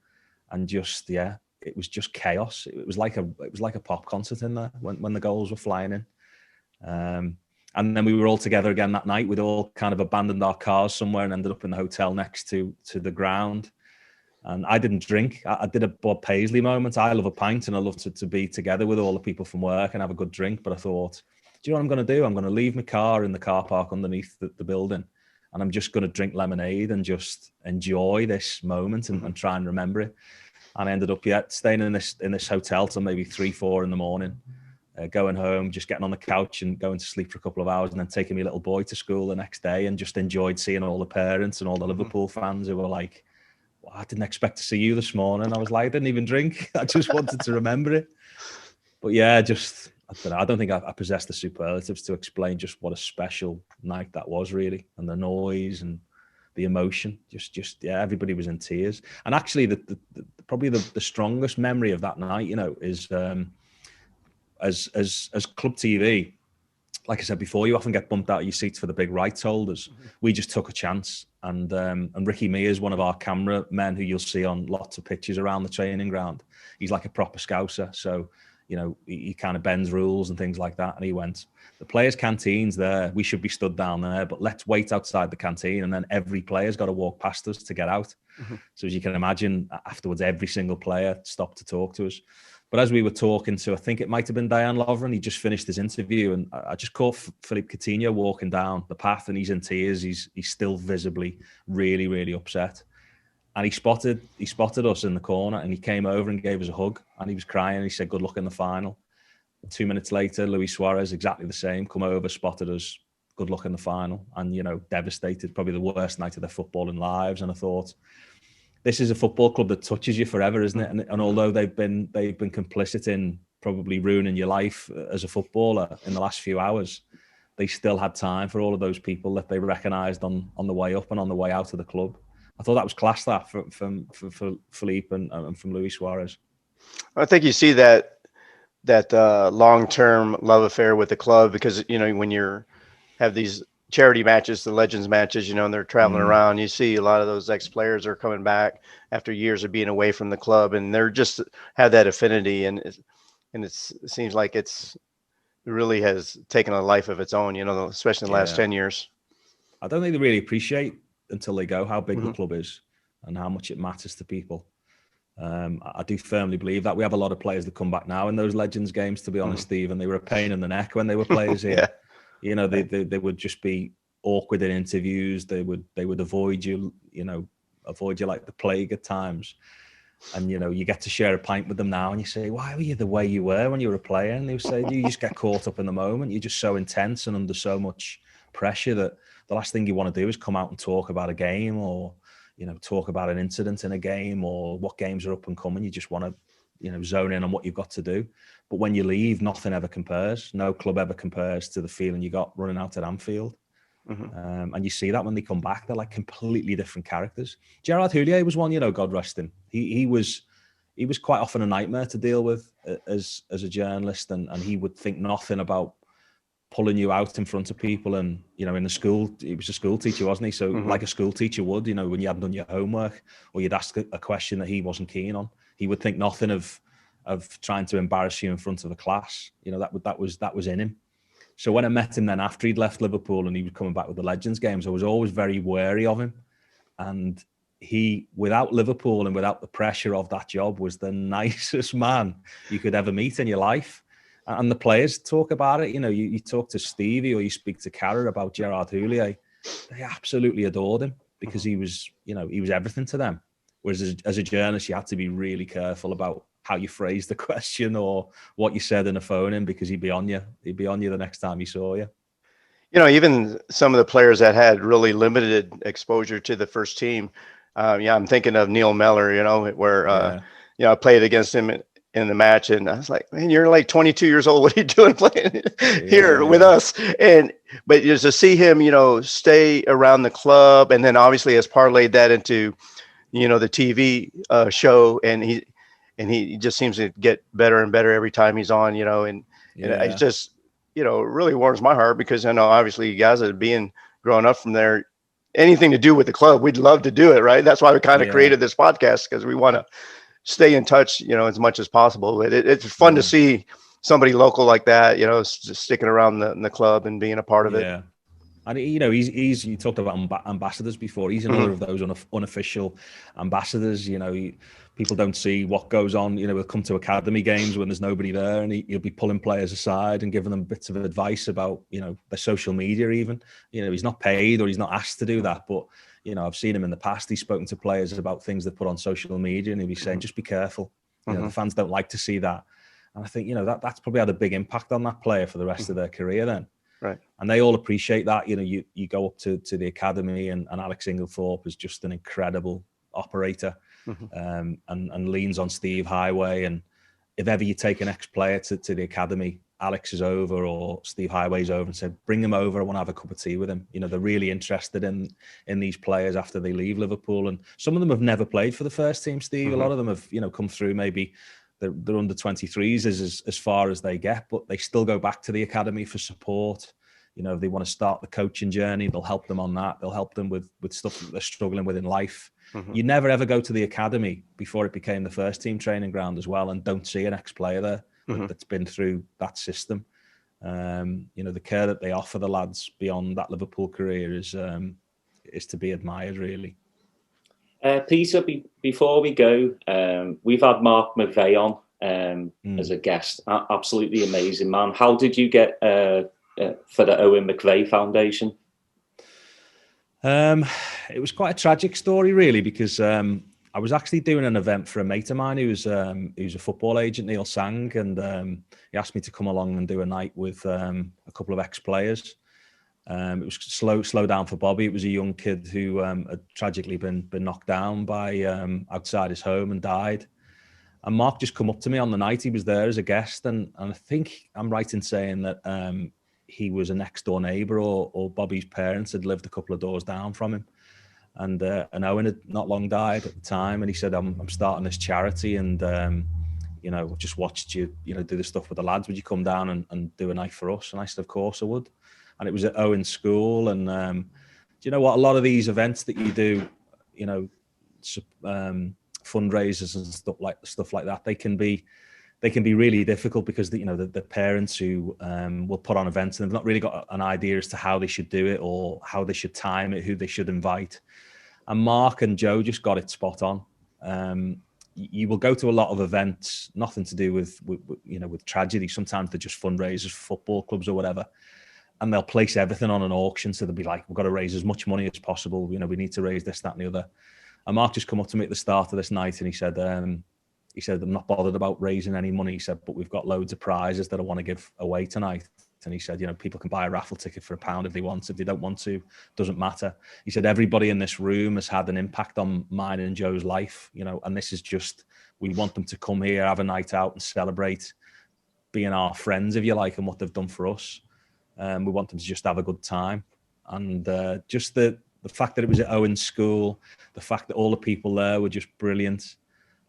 Speaker 2: And just, yeah, it was just chaos. It was like a pop concert in there when the goals were flying in. And then we were all together again that night. We'd all kind of abandoned our cars somewhere and ended up in the hotel next to the ground. And I didn't drink. I did a Bob Paisley moment. I love a pint, and I love to be together with all the people from work and have a good drink. But I thought, do you know what I'm going to do? I'm going to leave my car in the car park underneath the building, and I'm just going to drink lemonade and just enjoy this moment and try and remember it. And I ended up staying in this hotel till maybe 3-4 in the morning, going home, just getting on the couch and going to sleep for a couple of hours, and then taking my little boy to school the next day, and just enjoyed seeing all the parents and all the Liverpool fans who were like, well, I didn't expect to see you this morning. I was like, I didn't even drink. I just wanted to remember it. But yeah, just, I don't know. I don't think I possess the superlatives to explain just what a special night that was, really. And the noise and the emotion, just yeah, everybody was in tears. And actually, probably the strongest memory of that night, you know, is as Club TV, like I said before, you often get bumped out of your seats for the big rights holders. We just took a chance, and Ricky Mee is one of our camera men who you'll see on lots of pictures around the training ground. He's like a proper scouser, so you know he kind of bends rules and things like that. And he went, the players' canteen's there. We should be stood down there, but let's wait outside the canteen, and then every player's got to walk past us to get out. So as you can imagine, afterwards every single player stopped to talk to us. But as we were talking to, I think it might have been Diane Lovren, he just finished his interview, and I just caught Philippe Coutinho walking down the path, and he's in tears. He's still visibly really, really upset. And he spotted us in the corner, and he came over and gave us a hug, and he was crying. He said, good luck in the final. 2 minutes later, Luis Suarez, exactly the same, come over, spotted us, good luck in the final. And, you know, devastated, probably the worst night of their footballing lives. And I thought, this is a football club that touches you forever, isn't it? And although they've been complicit in probably ruining your life as a footballer in the last few hours, they still had time for all of those people that they recognised on the way up and on the way out of the club. I thought that was class, that from Philippe and from Luis Suarez.
Speaker 3: I think you see that long-term love affair with the club, because you know when you have these charity matches, the Legends matches, you know, and they're traveling around, you see a lot of those ex-players are coming back after years of being away from the club, and they're just have that affinity, and it seems like it really has taken a life of its own, you know, especially in the last 10 years.
Speaker 2: I don't think they really appreciate until they go how big the club is and how much it matters to people. I do firmly believe that. We have a lot of players that come back now in those Legends games, to be honest, Steve, and they were a pain in the neck when they were players here. You know, they would just be awkward in interviews. They would avoid you, avoid you like the plague at times. And, you get to share a pint with them now and you say, why were you the way you were when you were a player? And they say, you just get caught up in the moment. You're just so intense and under so much pressure that the last thing you want to do is come out and talk about a game or, talk about an incident in a game or what games are up and coming. You just want to, zone in on what you've got to do. But when you leave, nothing ever compares. No club ever compares to the feeling you got running out at Anfield. And you see that when they come back, they're like completely different characters. Gerard Houllier was one, God rest him. He was quite often a nightmare to deal with as a journalist, and he would think nothing about pulling you out in front of people. And in the school, he was a school teacher, wasn't he? So like a school teacher would, when you hadn't done your homework or you'd ask a question that he wasn't keen on, he would think nothing of trying to embarrass you in front of the class. That was in him. So when I met him then after he'd left Liverpool and he was coming back with the Legends games, I was always very wary of him. And he, without Liverpool and without the pressure of that job, was the nicest man you could ever meet in your life. And the players talk about it. You talk to Stevie or you speak to Carrer about Gerard Houllier. They absolutely adored him because he was everything to them. Whereas as a journalist, you had to be really careful about how you phrased the question or what you said in the phone because he'd be on you the next time he saw you.
Speaker 3: Even some of the players that had really limited exposure to the first team. I'm thinking of Neil Mellor, where, I played against him in the match and I was like, man, you're like 22 years old. What are you doing playing here with us? But just to see him, stay around the club and then obviously has parlayed that into, the TV show and he just seems to get better and better every time he's on, and it's just, it really warms my heart because I know obviously you guys are growing up from there, anything to do with the club, we'd love to do it. Right. That's why we kind of created this podcast because we want to stay in touch, as much as possible. But it's fun to see somebody local like that, just sticking around the club and being a part of it.
Speaker 2: And he's you talked about ambassadors before. He's another of those unofficial ambassadors. People don't see what goes on. We'll come to academy games when there's nobody there, and he'll be pulling players aside and giving them bits of advice about their social media. Even he's not paid or he's not asked to do that, but I've seen him in the past. He's spoken to players about things they put on social media, and he'll be saying, "Just be careful. The fans don't like to see that." And I think that's probably had a big impact on that player for the rest of their career then.
Speaker 3: Right.
Speaker 2: And they all appreciate that. You go up to the academy and Alex Inglethorpe is just an incredible operator and leans on Steve Highway. And if ever you take an ex-player to the academy, Alex is over or Steve Highway's over and said, bring him over. I want to have a cup of tea with him. They're really interested in these players after they leave Liverpool. And some of them have never played for the first team, Steve. A lot of them have, come through maybe they're under 23s as far as they get, but they still go back to the academy for support. If they want to start the coaching journey, they'll help them on that. They'll help them with stuff that they're struggling with in life. You never ever go to the academy before it became the first team training ground as well and don't see an ex-player there that's been through that system. The care that they offer the lads beyond that Liverpool career is to be admired, really.
Speaker 1: Peter, before we go, we've had Mark McVeigh on as a guest. Absolutely amazing man. How did you get for the Owen McVeigh Foundation?
Speaker 2: It was quite a tragic story, really, because I was actually doing an event for a mate of mine who's a football agent, Neil Sang, and he asked me to come along and do a night with a couple of ex-players. It was slow down for Bobby. It was a young kid who had tragically been knocked down by outside his home and died. And Mark just come up to me on the night. He was there as a guest, and I think I'm right in saying that he was a next door neighbour or Bobby's parents had lived a couple of doors down from him. And Owen had not long died at the time, and he said, "I'm starting this charity, and I've just watched you, do the stuff with the lads. Would you come down and do a night for us?" And I said, "Of course I would." And it was at Owen's school. And do you know what? A lot of these events that you do, fundraisers and stuff like that, they can be really difficult because the parents who will put on events and they've not really got an idea as to how they should do it or how they should time it, who they should invite. And Mark and Joe just got it spot on. you will go to a lot of events, nothing to do with you know, with tragedy. Sometimes they're just fundraisers for football clubs or whatever, and they'll place everything on an auction. So they'll be like, we've got to raise as much money as possible. You know, we need to raise this, that, and the other. And Mark just come up to me at the start of this night, and he said, I'm not bothered about raising any money. He said, but we've got loads of prizes that I want to give away tonight. And he said, you know, people can buy a raffle ticket for £1 if they want. If they don't want to, doesn't matter. He said, everybody in this room has had an impact on mine and Joe's life, you know, and this is just, we want them to come here, have a night out and celebrate being our friends, if you like, and what they've done for us. We want them to just have a good time. And just the fact that it was at Owen's school, the fact that all the people there were just brilliant.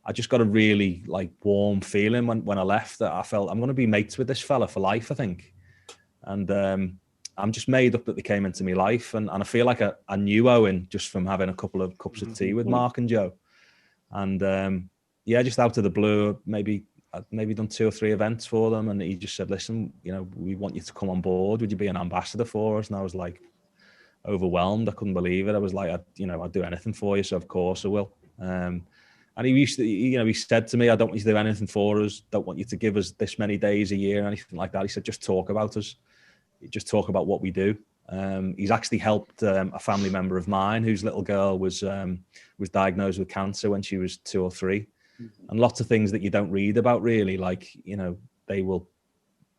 Speaker 2: I just got a really like warm feeling when I left, that I felt I'm going to be mates with this fella for life, I think. And I'm just made up that they came into my life, and I feel like I knew Owen just from having a couple of cups of tea with Mark and Joe. And yeah, just out of the blue, I'd maybe done 2 or 3 events for them, and he just said, listen, you know, we want you to come on board. Would you be an ambassador for us? And I was like overwhelmed. I couldn't believe it. I was like, I'd do anything for you, so of course I will. And he used to, you know, he said to me, I don't want you to do anything for us. Don't want you to give us this many days a year or anything like that. He said, just talk about us. Just talk about what we do. He's actually helped a family member of mine whose little girl was diagnosed with cancer when she was 2 or 3. And lots of things that you don't read about, really, like, you know, they will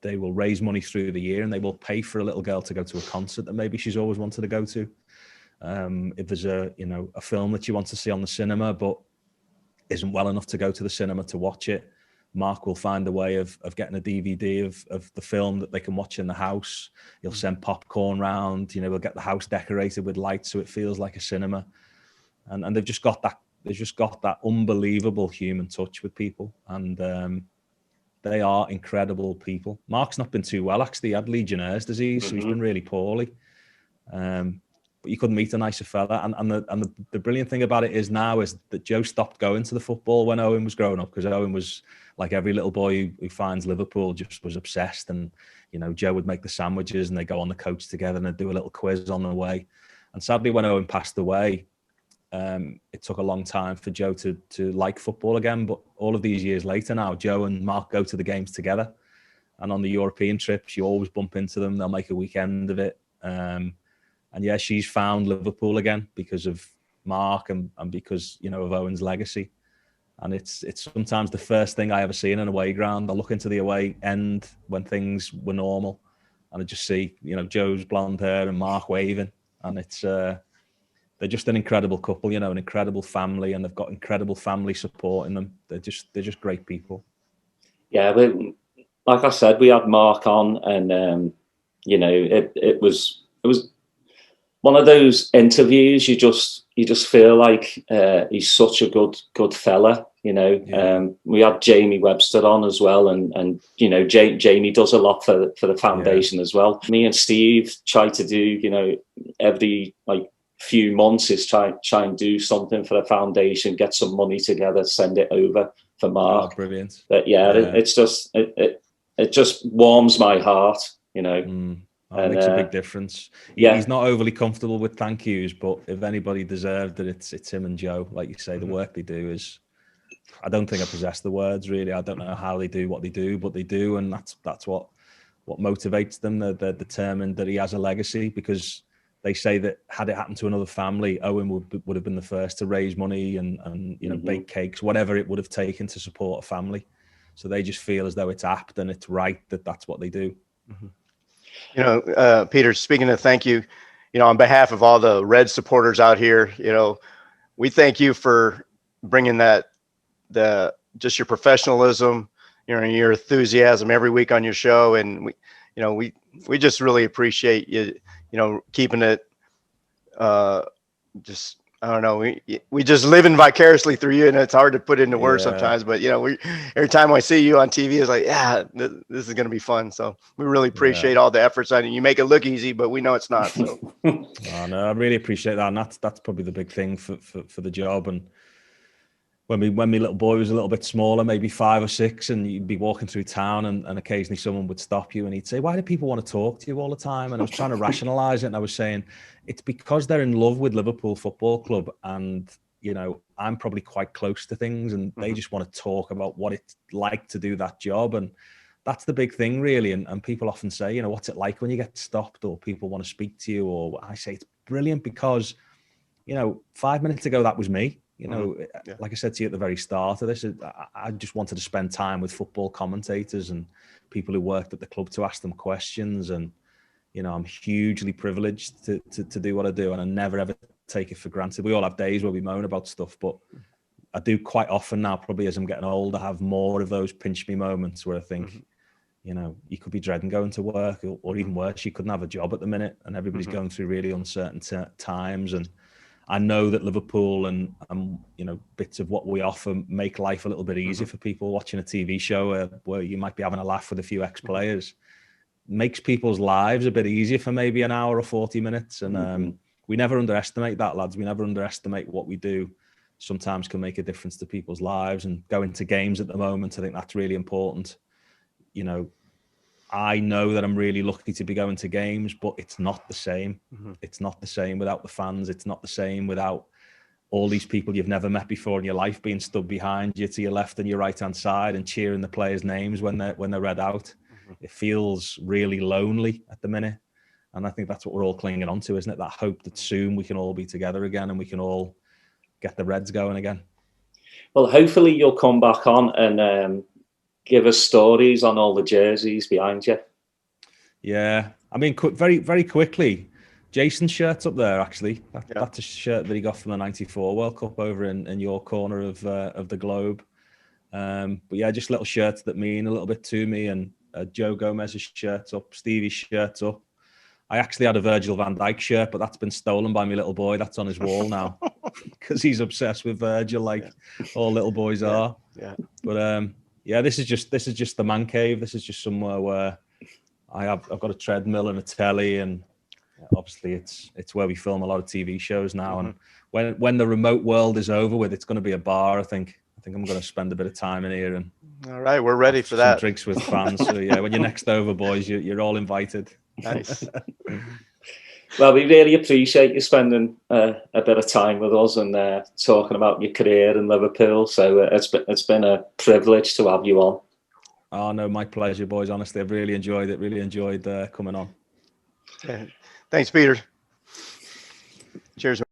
Speaker 2: raise money through the year, and they will pay for a little girl to go to a concert that maybe she's always wanted to go to. If there's a film that you want to see on the cinema but isn't well enough to go to the cinema to watch it, Mark will find a way of getting a DVD of the film that they can watch in the house. He'll send popcorn round, you know, we'll get the house decorated with lights so it feels like a cinema. And they've just got that unbelievable human touch with people. And they are incredible people. Mark's not been too well, actually. He had Legionnaire's disease, so he's been really poorly. But you couldn't meet a nicer fella. And the brilliant thing about it is that Joe stopped going to the football when Owen was growing up, because Owen was like every little boy who finds Liverpool, just was obsessed. And, you know, Joe would make the sandwiches and they go on the coach together and they'd do a little quiz on the way. And sadly, when Owen passed away, it took a long time for Joe to like football again. But all of these years later now, Joe and Mark go to the games together. And on the European trips, you always bump into them. They'll make a weekend of it. And yeah, she's found Liverpool again because of Mark and because, you know, of Owen's legacy. And it's sometimes the first thing I ever see in an away ground. I look into the away end when things were normal, and I just see, you know, Joe's blonde hair and Mark waving. And it's they're just an incredible couple, you know, an incredible family, and they've got incredible family support in them. They're just great people. Yeah,
Speaker 1: but like I said, we had Mark on, and you know, it was one of those interviews you just feel like he's such a good fella, you know. Yeah. We had Jamie Webster on as well, and you know, Jamie does a lot for the foundation as well. Me and Steve try to do, you know, every like few months is try and do something for the foundation, get some money together, send it over for Mark.
Speaker 2: Oh, brilliant.
Speaker 1: But yeah. It's just it just warms my heart, you know.
Speaker 2: It makes a big difference. He's not overly comfortable with thank yous, but if anybody deserved it, it's him and Joe. Like you say, the work they do is, I don't think I possess the words, really. I don't know how they do what they do, but they do, and that's what motivates them. They're determined that he has a legacy, because they say that had it happened to another family, Owen would have been the first to raise money and you know, bake cakes, whatever it would have taken to support a family. So they just feel as though it's apt and it's right that that's what they do.
Speaker 3: You know, Peter, speaking of thank you, you know, on behalf of all the Red supporters out here, you know, we thank you for bringing just your professionalism, you know, your enthusiasm every week on your show. And we just really appreciate you, you know, keeping it, just, I don't know, we just living vicariously through you, and it's hard to put into words sometimes, but you know, every time I see you on TV, it's like, yeah, this is going to be fun. So we really appreciate all the efforts on it. You make it look easy, but we know it's not. So.
Speaker 2: Oh, no, I really appreciate that. And that's probably the big thing for the job. And when my little boy was a little bit smaller, maybe 5 or 6, and you'd be walking through town and occasionally someone would stop you and he'd say, why do people want to talk to you all the time? And I was trying to rationalize it, and I was saying, it's because they're in love with Liverpool Football Club, and you know, I'm probably quite close to things, and they just want to talk about what it's like to do that job. And that's the big thing, really. And people often say, you know, what's it like when you get stopped, or people want to speak to you? Or I say it's brilliant because, you know, 5 minutes ago, that was me. You know, like I said to you at the very start of this, I just wanted to spend time with football commentators and people who worked at the club to ask them questions. And, you know, I'm hugely privileged to do what I do, and I never, ever take it for granted. We all have days where we moan about stuff, but I do quite often now, probably as I'm getting older, have more of those pinch me moments where I think, you know, you could be dreading going to work, or even worse, you couldn't have a job at the minute, and everybody's going through really uncertain times. And I know that Liverpool and you know, bits of what we offer make life a little bit easier for people watching a TV show where you might be having a laugh with a few ex-players. Makes people's lives a bit easier for maybe an hour or 40 minutes. And we never underestimate that, lads. We never underestimate what we do sometimes can make a difference to people's lives. And going to games at the moment, I think that's really important. You know, I know that I'm really lucky to be going to games, but it's not the same. It's not the same without the fans. It's not the same without all these people you've never met before in your life being stood behind you to your left and your right-hand side and cheering the players' names when they're read out. It feels really lonely at the minute. And I think that's what we're all clinging on to, isn't it? That hope that soon we can all be together again and we can all get the Reds going again.
Speaker 1: Well, hopefully you'll come back on and give us stories on all the jerseys behind you.
Speaker 2: Yeah, I mean, very, very quickly, Jason's shirt's up there, actually. That's a shirt that he got from the '94 World Cup over in your corner of the globe. But yeah, just little shirts that mean a little bit to me. And Joe Gomez's shirt's up, Stevie's shirt's up. I actually had a Virgil van Dijk shirt, but that's been stolen by my little boy. That's on his wall now because he's obsessed with Virgil, like all little boys are. Yeah. But yeah, this is just the man cave. This is just somewhere where I've got a treadmill and a telly, and obviously it's where we film a lot of TV shows now. And when the remote world is over with, it's going to be a bar. I think I'm going to spend a bit of time in here. And
Speaker 3: all right, we're ready for that.
Speaker 2: Drinks with fans. So yeah, when you're next over, boys, you're all invited.
Speaker 3: Nice.
Speaker 1: Well, we really appreciate you spending a bit of time with us and talking about your career in Liverpool. So it's been a privilege to have you on.
Speaker 2: Oh no, my pleasure, boys. Honestly, I've really enjoyed it. Really enjoyed coming on.
Speaker 3: Thanks, Peter. Cheers.